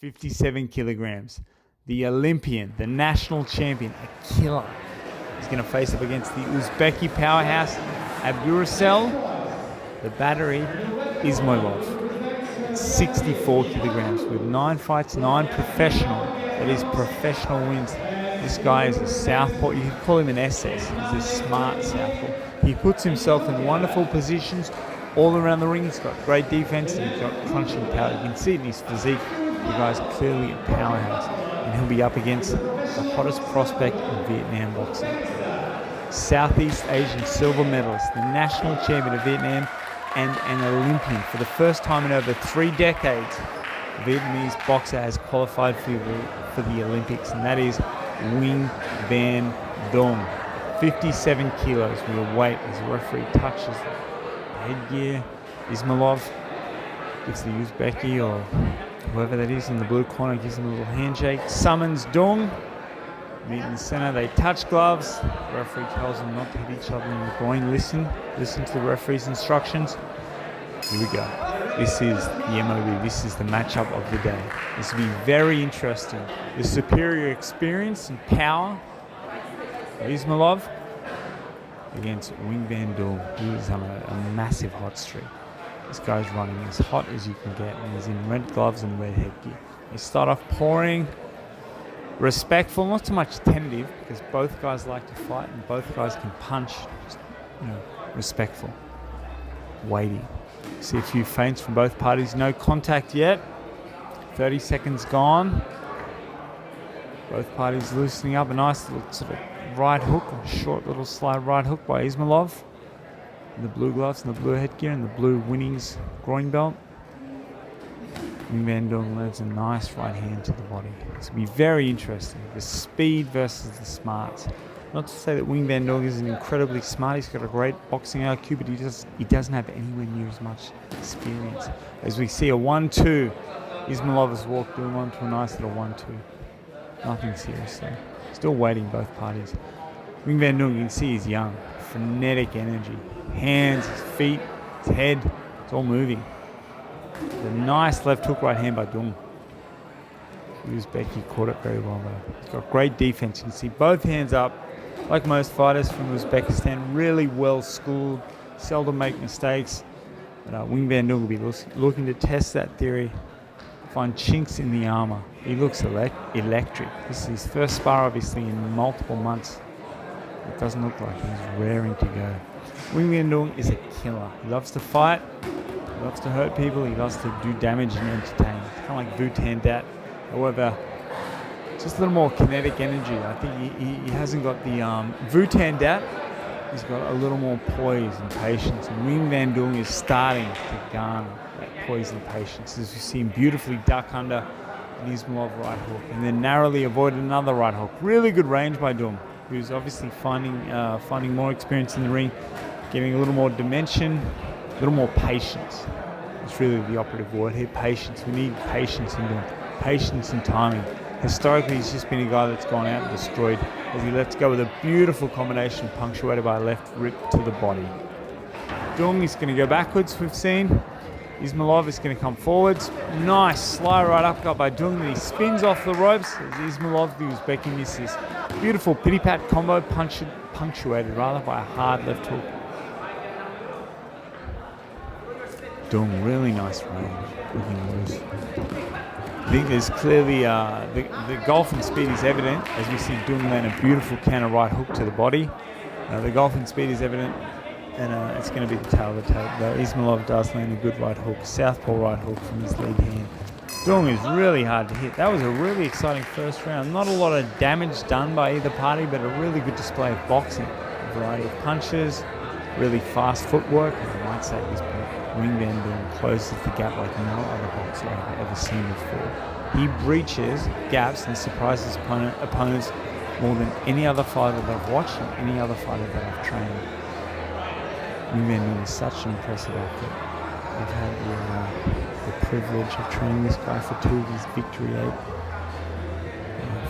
57 kilograms. The Olympian, the national champion, a killer. He's going to face up against the Uzbeki powerhouse, Abdurasul, the battery, Ismoilov. 64 kilograms with 9 fights, 9 professional. That is professional wins. This guy is a southpaw. You could call him an SS. He's a smart southpaw. He puts himself in wonderful positions all around the ring. He's got great defense and he's got crunching power. You can see it in his physique. The guy's clearly a powerhouse. And he'll be up against the hottest prospect in Vietnam boxing. Southeast Asian silver medalist, the national champion of Vietnam, and an Olympian. For the first time in over 3 decades, a Vietnamese boxer has qualified for the Olympics, and that is Nguyen Van Duong. 57 kilos with weight as the referee touches the headgear. Ismoilov gives the Uzbeki or whoever that is in the blue corner, gives him a little handshake, summons Duong. Meet in the center, they touch gloves. The referee tells them not to hit each other in the groin. Listen to the referee's instructions. Here we go. This is the MOB. This is the matchup of the day. This will be very interesting. The superior experience and power of Ismoilov against Nguyen Van Duong, who is on a massive hot streak. This guy's running as hot as you can get, and he's in red gloves and red headgear. They start off pouring. Respectful, not so much tentative, because both guys like to fight and both guys can punch. Just, respectful. Waiting. See a few feints from both parties. No contact yet. 30 seconds gone. Both parties loosening up. A nice little sort of right hook, a short little slide right hook by Ismoilov. In the blue gloves and the blue headgear and the blue winnings groin belt. Nguyen Van Duong lands a nice right hand to the body. It's going to be very interesting. The speed versus the smarts. Not to say that Nguyen Van Duong isn't incredibly smart. He's got a great boxing IQ, but he doesn't have anywhere near as much experience. As we see a 1-2. Ismoilov has walked doing on to a nice little 1-2. Nothing serious though. Still waiting both parties. Nguyen Van Duong, you can see he's young. Frenetic energy. Hands, his feet, his head. It's all moving. The nice left hook right hand by Duong. Uzbeki caught it very well though. He's got great defense. You can see both hands up. Like most fighters from Uzbekistan, really well schooled, seldom make mistakes. But Nguyen Van Duong will be looking to test that theory, find chinks in the armor. He looks electric. This is his first spar obviously in multiple months. It doesn't look like he's raring to go. Nguyen Van Duong is a killer. He loves to fight. He loves to hurt people. He loves to do damage and entertain. It's kind of like Viet Dat. However, just a little more kinetic energy. I think he hasn't got the Viet Dat. He's got a little more poise and patience. And Nguyen Van Duong is starting to garner that poise and patience. As you see him beautifully duck under an Ismoilov right hook. And then narrowly avoid another right hook. Really good range by Duong, who's obviously finding more experience in the ring, getting a little more dimension, a little more patience. It's really the operative word here, patience. We need patience in Duong. Patience and timing. Historically, he's just been a guy that's gone out and destroyed as he lets go with a beautiful combination punctuated by a left rip to the body. Duong is going to go backwards, we've seen. Ismoilov is going to come forwards. Nice slide right uppercut by Duong, then he spins off the ropes as Ismoilov, the Uzbeki, misses. Beautiful pity-pat combo, punctuated rather by a hard left hook. Duong, really nice range, looking loose. I think there's clearly the golfing speed is evident as we see Duong land a beautiful counter right hook to the body. The golfing speed is evident, and it's going to be the tail of the tape. Ismoilov does land a good right hook, southpaw right hook from his lead hand. Duong is really hard to hit. That was a really exciting first round. Not a lot of damage done by either party, but a really good display of boxing. A variety of punches, really fast footwork, and I might say at this point, Nguyen Van Duong closes the gap like no other boxer I've ever seen before. He breaches gaps and surprises opponents more than any other fighter that I've watched and any other fighter that I've trained. Nguyen Van Duong is such an impressive athlete. I've had the privilege of training this guy for 2 of his Victory 8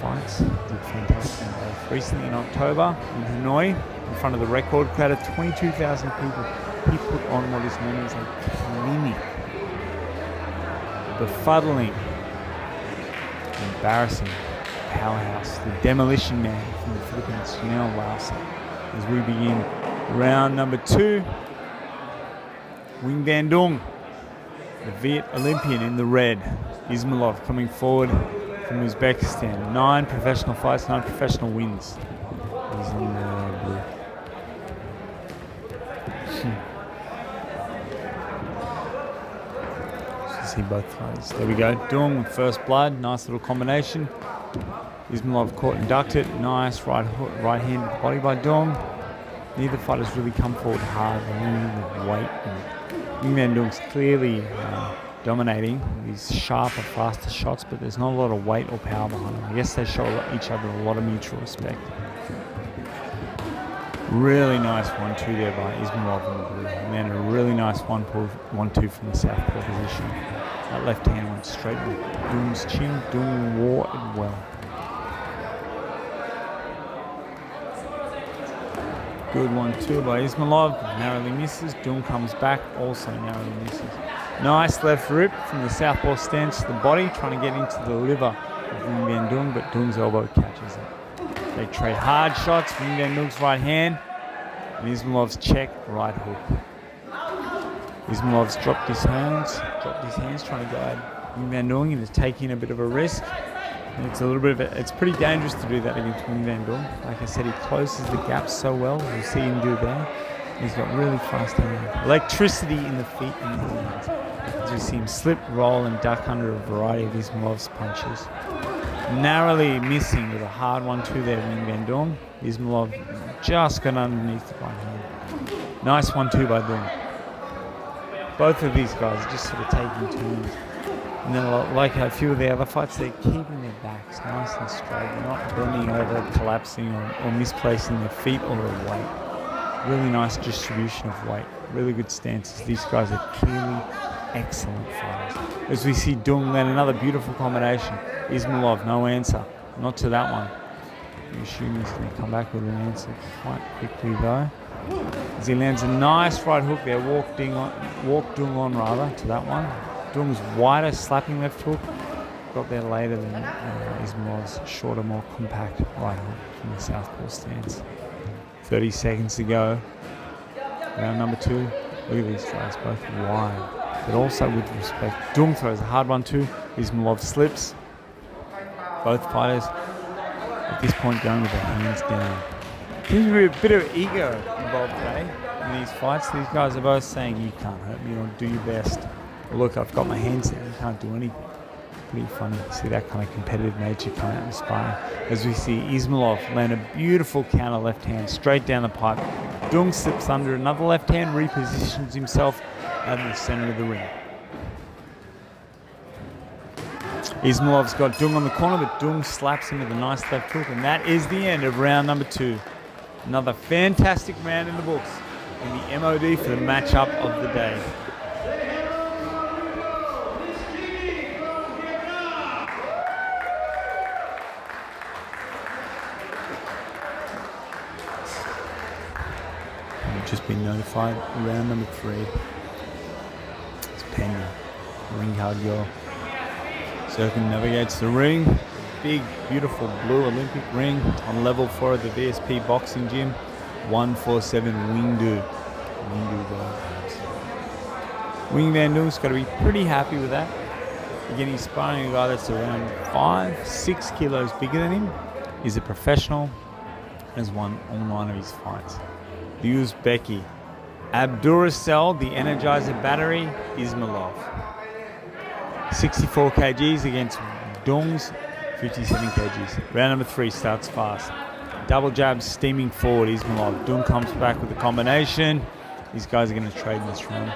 fights. Did fantastic both. Recently in October in Hanoi, in front of the record crowd of 22,000 people, he put on what is known as a clinic, befuddling embarrassing powerhouse, the demolition man from the Philippines, Nguyen Van Duong. As we begin round number 2, Nguyen Van Duong, the Viet Olympian in the red. Ismoilov coming forward from Uzbekistan. 9 professional fights, 9 professional wins. He's in the blue. See both fighters. There we go. Duong with first blood. Nice little combination. Ismoilov caught and ducked it. Nice right hand to the body by Duong. Neither fighters really come forward hard. With weight. Nguyen Van Duong's clearly dominating these sharper, faster shots, but there's not a lot of weight or power behind them. I guess they show each other a lot of mutual respect. Really nice 1-2 there by Ismoilov in the blue. And then a really nice 1-2 from the southpaw position. That left hand went straight with Duong's chin. Duong wore it well. Good 1-2 by Ismoilov. Narrowly misses. Duong comes back, also narrowly misses. Nice left rip from the southpaw stance to the body, trying to get into the liver of Nguyen Van Duong, but Duong's elbow catches it. They trade hard shots. Nguyen Van Duong's right hand and Ismailov's check right hook. Ismailov's dropped his hands, trying to guide Nguyen Van Duong into taking a bit of a risk. And it's pretty dangerous to do that against Nguyen Van Duong. Like I said, he closes the gap so well. You'll see him do there. He's got really fast hands. Electricity in the feet and the hands. As we see him slip, roll, and duck under a variety of Ismailov's punches. Narrowly missing with a hard 1-2 there, Nguyen Van Duong. Ismailov just got underneath the right hand. Nice 1-2 by Duong. Both of these guys are just sort of taking turns. And then, like a few of the other fights, they're keeping their backs nice and straight. They're not bending over, collapsing, or misplacing their feet or their weight. Really nice distribution of weight. Really good stances. These guys are clearly excellent fighters. As we see Duong land another beautiful combination. Ismailov, no answer. Not to that one. I assume he's going to come back with an answer quite quickly though. As he lands a nice right hook there, walk Duong on rather to that one. Duong's wider slapping left hook. Got there later than Ismailov's shorter, more compact right hook from the southpaw stance. 30 seconds to go. Round number 2. Look at these guys, both wide, but also with respect. Duong throws a hard 1-2. Ismailov slips. Both fighters at this point going with their hands down. Seems to be a bit of ego involved today in these fights. These guys are both saying, you can't hurt me, or do your best. Well, look, I've got my hands down, you can't do anything. Pretty funny to see that kind of competitive nature come out in sparring. As we see Ismailov land a beautiful counter left hand straight down the pipe. Duong slips under another left hand, repositions himself out in the center of the ring. Ismailov's got Duong on the corner, but Duong slaps him with a nice left hook, and that is the end of round number 2. Another fantastic round in the books in the MOD for the matchup of the day. We've just been notified, round number 3. It's pending. Ring card girl. Circumnavigates the ring. Big, beautiful blue Olympic ring on level 4 of the VSP boxing gym. 147 Wingdu. Nguyen Van Duong's got to be pretty happy with that. Again, he's sparring a guy that's around 5-6 kilos bigger than him. He's a professional. Has won all 9 of his fights. The Uzbeki. Abdurasul, the Energizer Battery, Ismailov. 64 kgs against Duong's 57 kgs. Round number 3 starts fast. Double jab steaming forward, Ismailov. Duong comes back with a combination. These guys are going to trade in this round.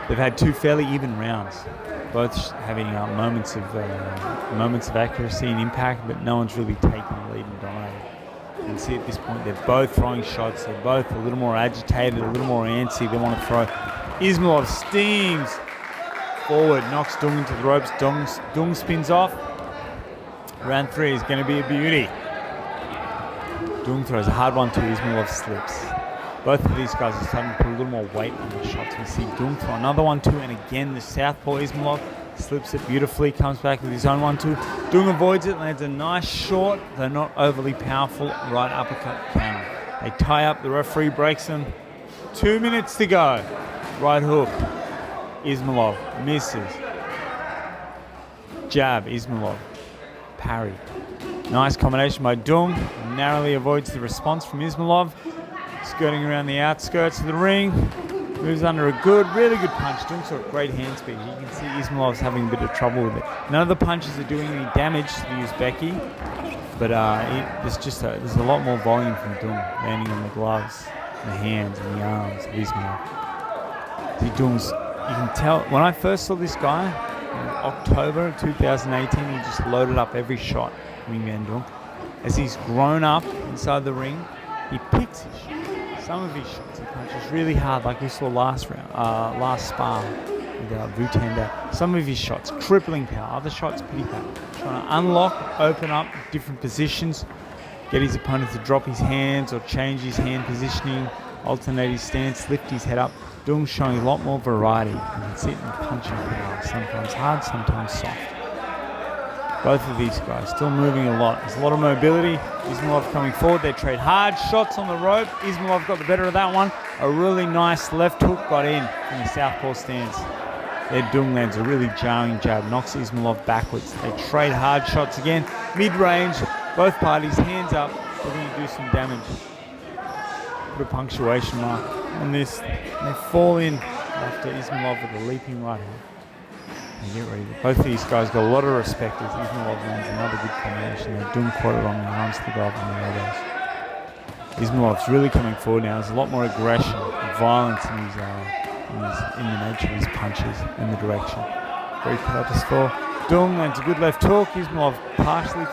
They've had 2 fairly even rounds, both having moments of accuracy and impact, but no one's really taken the lead and dominated. You can see at this point they're both throwing shots. They're both a little more agitated, a little more antsy. They want to throw. Ismailov steams forward, knocks Duong into the ropes. Duong spins off. Round 3 is going to be a beauty. Duong throws a hard 1-2. Ismailov slips. Both of these guys are starting to put a little more weight on the shots. We see Duong throw another 1-2, and again the southpaw Ismailov Slips it beautifully, comes back with his own 1-2. Duong avoids it, lands a nice short, though not overly powerful, right uppercut counter. They tie up, the referee breaks them. 2 minutes to go. Right hook. Ismoilov misses. Jab, Ismoilov. Parry. Nice combination by Duong. Narrowly avoids the response from Ismoilov. Skirting around the outskirts of the ring. Moves under a really good punch. Duong's got great hand speed. You can see Ismailov's having a bit of trouble with it. None of the punches are doing any damage to the Uzbeki, but there's a lot more volume from Duong, landing on the gloves, the hands, and the arms of Ismailov. See, you can tell, when I first saw this guy in October of 2018, he just loaded up every shot, Nguyen Van Duong. As he's grown up inside the ring, he picks his shot. Some of his shots he punches really hard, like we saw last Spar with Viet. Some of his shots, crippling power. Other shots, pretty bad. Trying to unlock, open up different positions, get his opponent to drop his hands or change his hand positioning, alternate his stance, lift his head up. Duong's showing a lot more variety. You can see it in punching power. Sometimes hard, sometimes soft. Both of these guys still moving a lot. There's a lot of mobility. Ismailov coming forward. They trade hard shots on the rope. Ismailov got the better of that one. A really nice left hook got in from the southpaw stance. Their Duong lands a really jarring jab. Knocks Ismailov backwards. They trade hard shots again. Mid-range. Both parties hands up. Looking to do some damage. Put a punctuation mark on this. They fall in after Ismailov with a leaping right hand. And get ready. Both of these guys got a lot of respect as Ismailov lands another good combination. They're doing quite it on the arms to go up on the elbows. Ismailov's really coming forward now. There's a lot more aggression and violence in the nature of his punches and the direction. Very purposeful. Duong lands a good left hook. Ismailov partially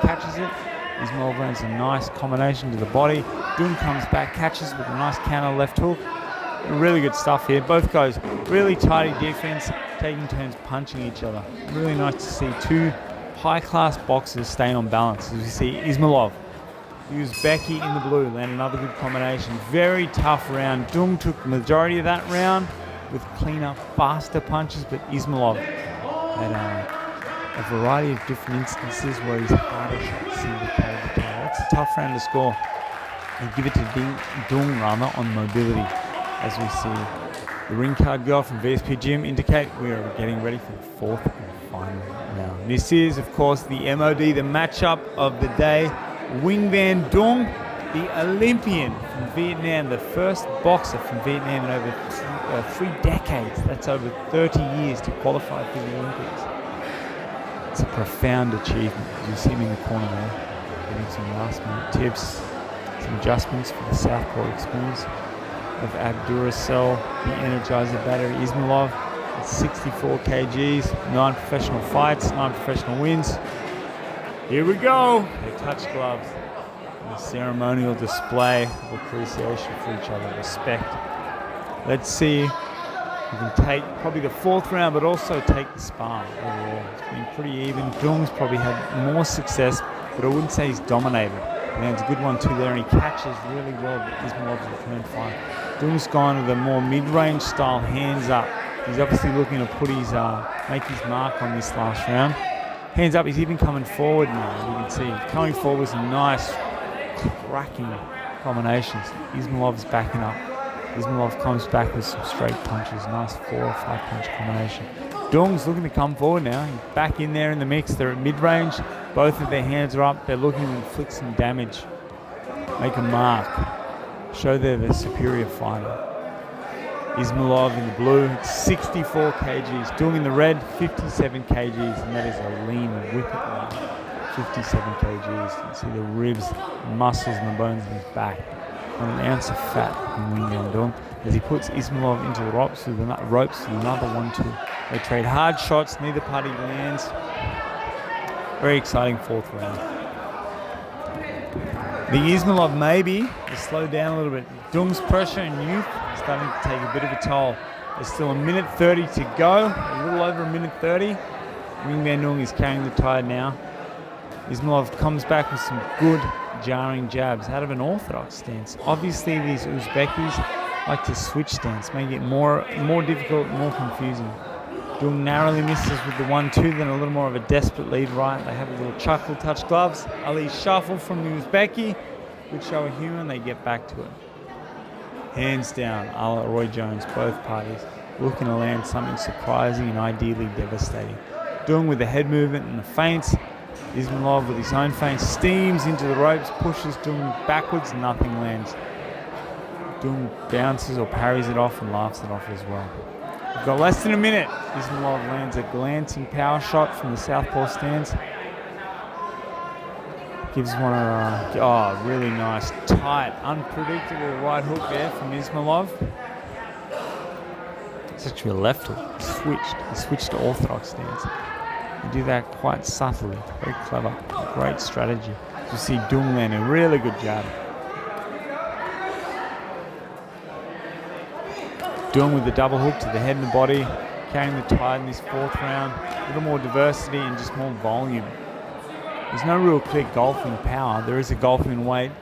catches it. Ismailov lands a nice combination to the body. Duong comes back, catches with a nice counter left hook. Really good stuff here. Both guys really tidy defense, taking turns punching each other. Really nice to see two high-class boxers stay on balance. As we see Ismailov, Uzbeki in the blue, land another good combination. Very tough round. Duong took the majority of that round with cleaner, faster punches, but Ismailov had a variety of different instances where he's harder shots seem to play the tail. It's a tough round to score. And give it to Duong rather on mobility. As we see the ring card go from VSP Gym indicate we are getting ready for the fourth and final round. This is, of course, the MOD, the matchup of the day. Nguyen Van Duong, the Olympian from Vietnam, the first boxer from Vietnam in over 3 decades. That's over 30 years to qualify for the Olympics. It's a profound achievement. You see him in the corner there, getting some last-minute tips, some adjustments for the southpaw experience of Abdurasul, the Energizer Battery Ismailov. At 64 kgs, 9 professional fights, 9 professional wins. Here we go. They touch gloves. A ceremonial display of appreciation for each other, respect. Let's see if we can take probably the fourth round, but also take the spar overall. It's been pretty even. Duong's probably had more success, but I wouldn't say he's dominated. Lands a good one too there, and he catches really well, but Ismailov's return fight. Duong's gone with a more mid-range style, hands up. He's obviously looking to put his make his mark on this last round. Hands up, he's even coming forward now. You can see coming forward with some nice cracking combinations. Ismailov's backing up. Ismailov comes back with some straight punches. Nice 4 or 5 punch combination. Duong's looking to come forward now. He's back in there in the mix. They're at mid-range. Both of their hands are up. They're looking to inflict some damage. Make a mark. Show they're the superior fighter. Ismailov in the blue, 64 kgs. Duong in the red, 57 kgs. And that is a lean whip it line. 57 kgs. You can see the ribs, the muscles and the bones in his back. Not an ounce of fat in Nguyen Van Duong as he puts Ismailov into the ropes with another 1-2. They trade hard shots, neither party lands. Very exciting fourth round. The Ismailov maybe to slow down a little bit. Duong's pressure and youth is starting to take a bit of a toll. There's still a minute 30 to go, a little over a minute 30. Nguyen Van Duong is carrying the tide now. Ismailov comes back with some good jarring jabs out of an orthodox stance. Obviously these Uzbekis like to switch stance, making it more difficult, more confusing. Duong narrowly misses with the 1-2, then a little more of a desperate lead right. They have a little chuckle, touch gloves. Ali shuffle from the Uzbeki. Good show of humour, and they get back to it. Hands down, a la Roy Jones, both parties looking to land something surprising and ideally devastating. Duong with the head movement and the feints. Ismoilov with his own feint steams into the ropes, pushes Duong backwards, nothing lands. Duong bounces or parries it off and laughs it off as well. We've got less than a minute. Ismoilov lands a glancing power shot from the southpaw stance. Gives one a really nice, tight, unpredictable right hook there from Ismoilov. It's actually a left hook. He switched to orthodox stance. You do that quite subtly, very clever, great strategy. You see Duong land a really good jab. Duong with the double hook to the head and the body, carrying the tide in this fourth round. A little more diversity and just more volume. There's no real clear golfing power. There is a golfing weight,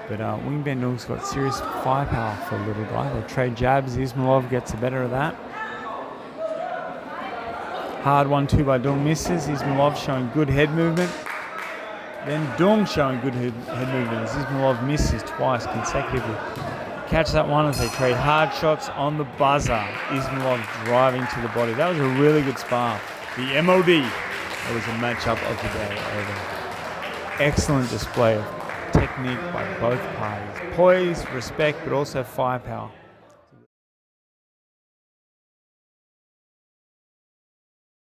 but Nguyen Van Duong's got serious firepower for a little guy. They trade jabs. Ismoilov gets the better of that. Hard 1-2 by Duong misses. Ismoilov showing good head movement. Then Duong showing good head movement as Ismoilov misses twice consecutively. Catch that one as they trade hard shots on the buzzer. Ismoilov driving to the body. That was a really good spar. The MOD. That was a matchup of the day over. Excellent display of technique by both parties. Poise, respect, but also firepower.